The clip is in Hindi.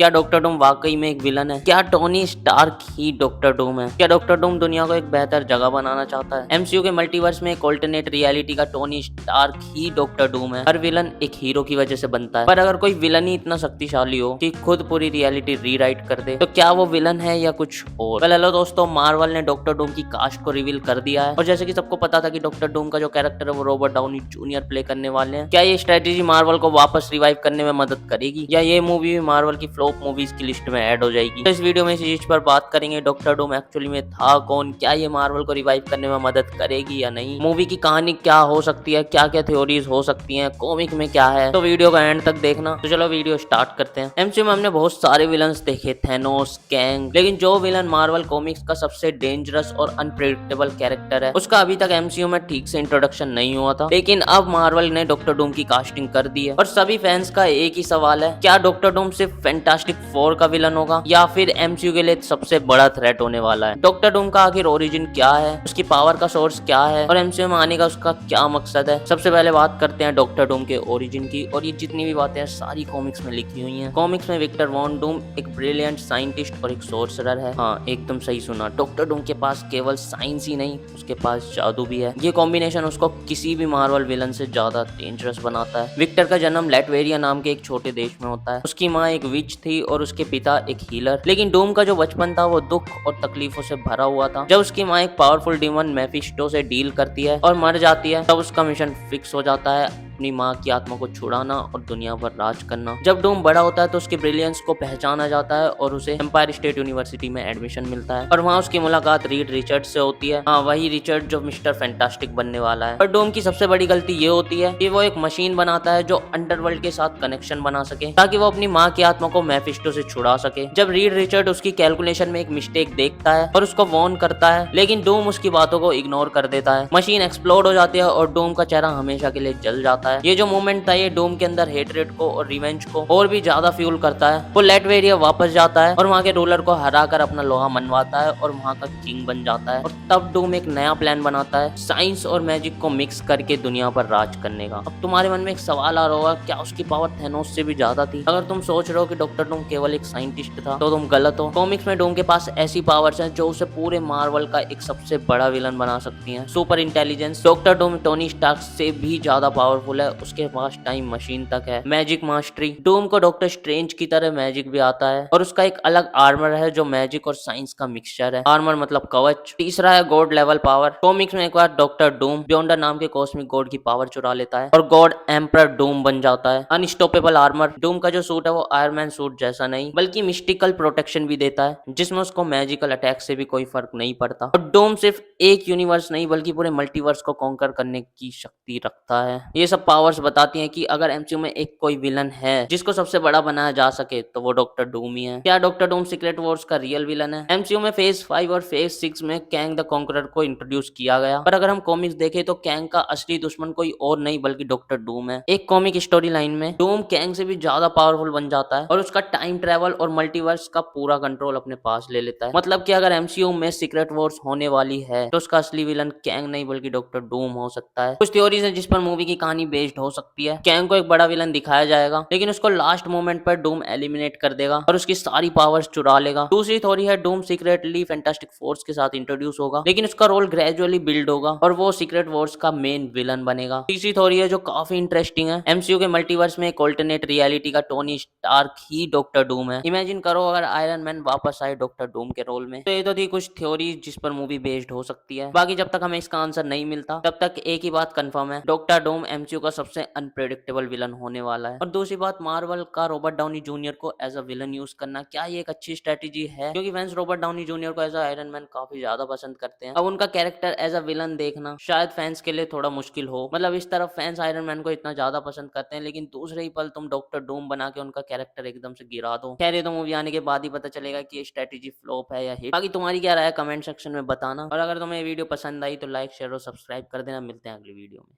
क्या डॉक्टर डूम वाकई में एक विलन है? क्या टोनी स्टार्क ही डॉक्टर डूम है? क्या डॉक्टर डूम दुनिया को एक बेहतर जगह बनाना चाहता है? एमसीयू के मल्टीवर्स में एक ऑल्टरनेट रियलिटी का टोनी स्टार्क ही डॉक्टर डूम है। हर विलन एक हीरो की वजह से बनता है, पर अगर कोई विलन ही इतना शक्तिशाली हो कि खुद पूरी रियलिटी रीराइट कर दे, तो क्या वो विलन है या कुछ और? हेलो दोस्तों, मार्वल ने डॉक्टर डूम की कास्ट को रिवील कर दिया है और जैसे कि सबको पता था कि डॉक्टर डूम का जो कैरेक्टर है वो रॉबर्ट डाउनी जूनियर प्ले करने वाले हैं। क्या ये स्ट्रेटेजी मार्वल को वापस रिवाइव करने में मदद करेगी या ये मूवी भी मार्वल की फ्लॉप मूवीज की लिस्ट में ऐड हो जाएगी? तो इस वीडियो में इस चीज पर बात करेंगे, डॉक्टर डूम एक्चुअली में था कौन, क्या ये मार्वल को रिवाइव करने में मदद करेगी या नहीं, मूवी की कहानी क्या हो सकती है, क्या क्या थ्योरीज हो सकती हैं, कॉमिक में क्या है। तो वीडियो का एंड तक देखना। तो चलो वीडियो स्टार्ट करते हैं। एमसीयू में हमने बहुत सारे विलन्स देखे, थैनोस, कैंग, लेकिन जो विलन मार्वल कॉमिक्स का सबसे डेंजरस और अनप्रेडिक्टेबल कैरेक्टर है उसका अभी तक एमसीयू में ठीक से इंट्रोडक्शन नहीं हुआ था। लेकिन अब मार्वल ने डॉक्टर डूम की कास्टिंग कर दी है और सभी फैंस का एक ही सवाल है, क्या डॉक्टर डूम सिर्फ फैंटास्टिक फोर का विलन होगा या फिर एमसीयू के लिए सबसे बड़ा थ्रेट होने वाला है? डॉक्टर डूम का आखिर ओरिजिन क्या है, उसकी पावर का सोर्स क्या है और एमसीयू में आने का उसका क्या मकसद है? सबसे पहले बात करते हैं डॉक्टर डूम के ओरिजिन की। और ये जितनी भी बातें हैं सारी कॉमिक्स में लिखी हुई हैं। कॉमिक्स में विक्टर वॉन डूम एक ब्रिलियंट साइंटिस्ट और एक सोर्सरर है। हाँ, एकदम सही सुना, डॉक्टर डूम के पास केवल साइंस ही नहीं, उसके पास जादू भी है। ये कॉम्बिनेशन उसको किसी भी मार्वल विलन से ज्यादा डेंजरस बनाता है। विक्टर का जन्म लैटवेरिया नाम के एक छोटे देश में होता है। उसकी माँ एक विच थी और उसके पिता एक हीलर। लेकिन डूम का जो बचपन था वो दुख और तकलीफों से भरा हुआ था। जब उसकी माँ एक पावरफुल डीमन मेफिस्टो से डील करती है और मर जाती है, तब उसका मिशन फिक्स हो जाता है, अपनी माँ की आत्मा को छुड़ाना और दुनिया पर राज करना। जब डूम बड़ा होता है तो उसके ब्रिलियंस को पहचाना जाता है और उसे एम्पायर स्टेट यूनिवर्सिटी में एडमिशन मिलता है और वहाँ उसकी मुलाकात रीड रिचर्ड से होती है। हाँ, वही रिचर्ड जो मिस्टर फैंटास्टिक बनने वाला है। पर डूम की सबसे बड़ी गलती ये होती है कि वो एक मशीन बनाता है जो अंडरवर्ल्ड के साथ कनेक्शन बना सके ताकि वो अपनी माँ की आत्मा को मेफिस्टो से छुड़ा सके। जब रीड रिचर्ड उसकी कैलकुलेशन में एक मिस्टेक देखता है और उसको वॉर्न करता है, लेकिन डूम उसकी बातों को इग्नोर कर देता है। मशीन एक्सप्लोड हो जाती है और डूम का चेहरा हमेशा के लिए जल जाता है। ये जो मोमेंट था ये डूम के अंदर हेटरेट को और रिवेंज को और भी ज्यादा फ्यूल करता है। वो लैटवेरिया वापस जाता है और वहाँ के रूलर को हराकर अपना लोहा मनवाता है और वहाँ का किंग बन जाता है। और तब डूम एक नया प्लान बनाता है, साइंस और मैजिक को मिक्स करके दुनिया पर राज करने का। अब तुम्हारे मन में एक सवाल आ रहा होगा, क्या उसकी पावर थैनोस से भी ज्यादा थी? अगर तुम सोच रहे हो कि डॉक्टर डूम केवल एक साइंटिस्ट था तो तुम गलत हो। कॉमिक्स में डूम के पास ऐसी पावर्स हैं जो उसे पूरे मार्वल का एक सबसे बड़ा विलन बना सकती हैं। Super intelligence, doctor Doom Tony Stark से भी ज्यादा पावरफुल है। उसके पास टाइम मशीन तक है। मैजिक मास्टरी, डूम को डॉक्टर स्ट्रेंज की तरह मैजिक भी आता है और उसका एक अलग आर्मर है जो मैजिक और साइंस का मिक्सचर है। आर्मर मतलब कवच। तीसरा है गॉड लेवल पावर। कॉमिक्स में एक बार डॉक्टर डूम ब्योंडर नाम के कॉस्मिक गॉड की पावर चुरा लेता है और गॉड एम्परर डूम बन जाता है। अनस्टॉपेबल आर्मर, डूम का जो सूट है वो आयरन मैन सूट जैसा नहीं बल्कि मिस्टिकल प्रोटेक्शन भी देता है जिसमें उसको मैजिकल अटैक से भी कोई फर्क नहीं पड़ता। और डूम सिर्फ एक यूनिवर्स नहीं बल्कि पूरे मल्टीवर्स को कॉन्कर करने की शक्ति रखता है। ये सब पावर्स बताती हैं कि अगर एमसीयू में एक कोई विलन है जिसको सबसे बड़ा बनाया जा सके तो वो डॉक्टर डूम ही है। क्या डॉक्टर डूम सीक्रेट वॉर्स का रियल विलन है? एमसीयू में फेज 5 और फेज 6 में कैंग द कॉन्करर को इंट्रोड्यूस किया गया, पर अगर हम कॉमिक्स देखें तो कैंग का असली दुश्मन कोई और नहीं बल्कि डॉक्टर डूम है। एक कॉमिक स्टोरी लाइन में डूम कैंग से भी ज्यादा पावरफुल बन जाता है और उसका टाइम ट्रेवल और मल्टीवर्स का पूरा कंट्रोल अपने पास ले लेता है। मतलब कि अगर एमसीयू में सीक्रेट वॉर्स होने वाली है तो उसका असली विलन कैंग नहीं बल्कि डॉक्टर डूम हो सकता है। कुछ थ्योरीज है जिस पर मूवी की कहानी बेस्ड हो सकती है। कैंग को एक बड़ा विलन दिखाया जाएगा लेकिन उसको लास्ट मोमेंट पर डूम एलिमिनेट कर देगा और उसकी सारी पावर्स चुरा लेगा। दूसरी थ्योरी है डूम सीक्रेटली फैंटास्टिक फोर्स के साथ इंट्रोड्यूस होगा लेकिन उसका रोल ग्रेजुअली बिल्ड होगा और वो सीक्रेट वॉर्स का मेन विलन बनेगा। तीसरी थ्योरी है जो काफी इंटरेस्टिंग है, एमसीयू के मल्टीवर्स में एक ऑल्टरनेट रियलिटी का टोनी स्टार्क ही डॉक्टर डूम है। इमेजिन करो अगर आयरन मैन वापस आए डॉक्टर डूम के रोल में। तो ये तो थी कुछ थ्योरीज जिस पर मूवी बेस्ड हो सकती है। बाकी जब तक हमें इसका आंसर नहीं मिलता तब तक एक ही बात कंफर्म है, डॉक्टर डूम एमसीयू का सबसे अनप्रेडिक्टेबल विलन होने वाला है। और दूसरी बात, मार्वल का रॉबर्ट डाउनी जूनियर को एज अ विलन यूज करना, क्या ये एक अच्छी स्ट्रेटेजी है? क्योंकि फैंस रॉबर्ट डाउनी जूनियर को एज अ आयरन मैन काफी ज्यादा पसंद करते हैं। अब उनका कैरेक्टर एज अ विलन देखना शायद फैंस के लिए थोड़ा मुश्किल हो। मतलब इस तरफ फैंस आयरन मैन को इतना ज्यादा पसंद करते हैं लेकिन दूसरे ही पल तुम डॉक्टर डूम बना के उनका कैरेक्टर एकदम से गिरा दो। खैर ये तो मूवी आने के बाद ही पता चलेगा कि ये स्ट्रेटेजी फ्लॉप है या हिट। बाकी तुम्हारी क्या राय है कमेंट सेक्शन में बताना और अगर तुम्हें ये वीडियो पसंद आई तो लाइक शेयर और सब्सक्राइब कर देना। मिलते हैं अगली वीडियो में।